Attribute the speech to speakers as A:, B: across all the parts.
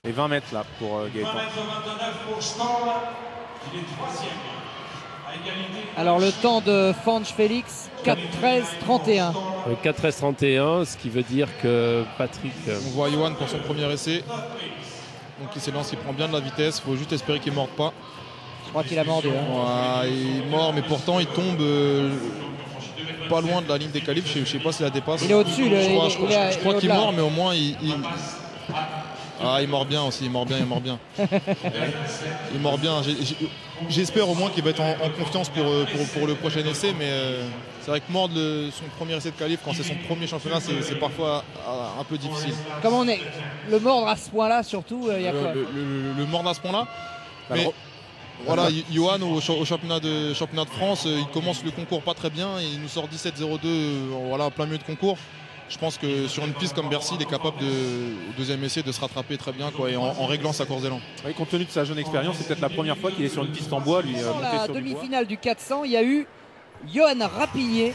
A: Et 20 mètres là pour Gaëtan.
B: Alors le temps de Fanch Félix, 4-13-31.
C: 4-13-31, ce qui veut dire que Patrick...
D: On voit Johan pour son premier essai. Donc il s'élance, il prend bien de la vitesse. Il faut juste espérer qu'il ne morde pas.
B: Je crois qu'il a mordu. Hein.
D: Ouais, il mord, mais pourtant il tombe pas loin de la ligne des qualifs. Je ne sais pas si la dépasse.
B: Il est au-dessus.
D: Je crois qu'il mord, mais au moins Ah, il mord bien aussi, il mord bien. Il mord bien. J'espère au moins qu'il va être en confiance pour le prochain essai, mais c'est vrai que mordre son premier essai de qualif quand c'est son premier championnat, c'est parfois un peu difficile.
B: Comment on est le mordre à ce point-là, surtout, il y a quoi
D: le mordre à ce point-là. Mais voilà, Johan au championnat de France, il commence le concours pas très bien, et il nous sort 17-02, voilà, plein milieu de concours. Je pense que sur une piste comme Bercy, il est capable au deuxième essai de se rattraper très bien, quoi, et en réglant sa course d'élan.
A: Oui, compte tenu de sa jeune expérience, c'est peut-être la première fois qu'il est sur une piste en bois.
B: Dans la demi-finale du 400, il y a eu Johan Rapinier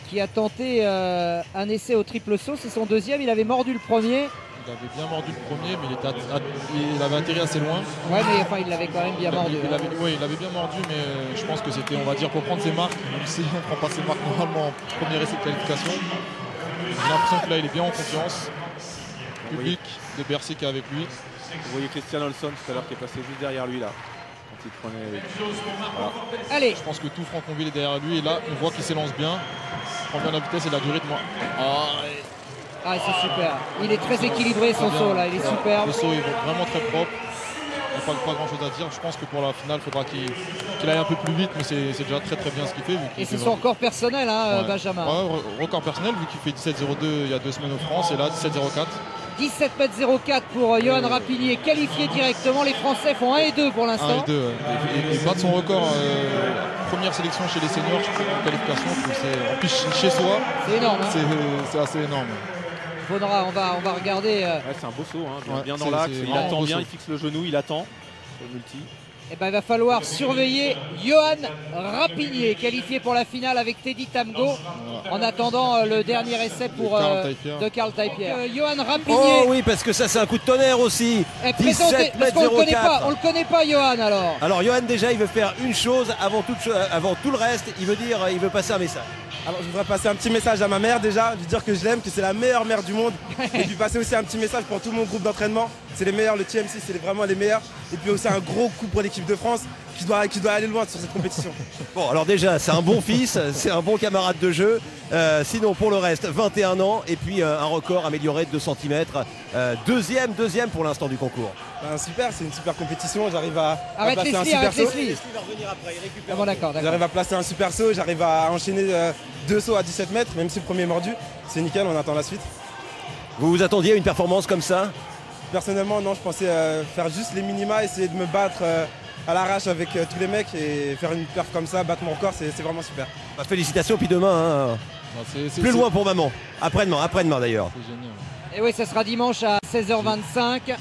B: qui a tenté un essai au triple saut. C'est son deuxième, il avait mordu le premier.
D: Il avait bien mordu le premier, mais il avait atterri assez loin.
B: Ouais, mais enfin, il l'avait quand même bien mordu.
D: Oui, il avait bien mordu, mais je pense que c'était, on va dire, pour prendre ses marques. Même si on ne prend pas ses marques normalement en premier essai de qualification. J'ai l'impression que là, il est bien en confiance. Le public de Bercy qui est avec lui.
A: Vous voyez Christian Olson tout à l'heure qui est passé juste derrière lui là. Quand il prenait... Voilà.
B: Allez.
D: Je pense que tout Franconville est derrière lui. Et là, on voit qu'il s'élance bien. Il prend bien la vitesse et la durée de moi.
B: Ah, c'est super. Il est très équilibré son saut là. Il est superbe.
D: Le saut est vraiment très propre. Il n'y a pas grand chose à dire. Je pense que pour la finale, il faudra qu'il aille un peu plus vite, mais c'est déjà très bien ce qu'il fait.
B: Et c'est son record personnel, hein,
D: ouais.
B: Benjamin.
D: Ouais, record personnel, vu qu'il fait 17-02 il y a 2 semaines au France, et là 17-04.
B: 17,04 pour Johan Rapinier, qualifié directement. Les Français font 1 et 2 pour l'instant.
D: 1 et 2, et battre son record, première sélection chez les seniors, je trouve, en qualification, en plus chez soi,
B: c'est énorme. Hein.
D: C'est assez énorme.
B: On va regarder.
A: Ouais, c'est un beau saut, hein, bien dans l'axe. Il attend bien, il fixe le genou, il attend sur le multi.
B: Et ben, il va falloir surveiller Johan Rapinier, qualifié pour la finale avec Teddy Tamgo, en attendant le dernier essai de Carl Taipierre. Johan Rapinier.
E: Oh oui, parce que ça c'est un coup de tonnerre aussi. 17,04.
B: On le connaît pas, Johan, alors.
E: Alors Johan, déjà, il veut faire une chose avant tout le reste. Il veut passer un message.
F: Alors je voudrais passer un petit message à ma mère déjà, lui dire que je l'aime, que c'est la meilleure mère du monde. Et puis passer aussi un petit message pour tout mon groupe d'entraînement. C'est les meilleurs, le TMC, c'est vraiment les meilleurs. Et puis aussi un gros coup pour l'équipe de France qui doit aller loin sur cette compétition.
E: Bon, alors déjà, c'est un bon fils, c'est un bon camarade de jeu. Sinon, pour le reste, 21 ans et puis un record amélioré de 2 cm. Deuxième pour l'instant du concours.
F: Super, c'est une super compétition. J'arrive à placer un
B: super
F: super saut.
E: Il va revenir après, il récupère.
B: Bon, d'accord.
F: J'arrive à placer un super saut, j'arrive à enchaîner 2 sauts à 17 mètres, même si le premier est mordu. C'est nickel, on attend la suite.
E: Vous vous attendiez à une performance comme ça?
F: Personnellement, non, je pensais faire juste les minima, essayer de me battre à l'arrache avec tous les mecs et faire une perf comme ça, battre mon record, c'est vraiment super.
E: Bah, félicitations, puis demain, hein. Plus loin pour maman. Après-demain d'ailleurs.
D: C'est génial.
B: Et oui, ça sera dimanche à 16h25.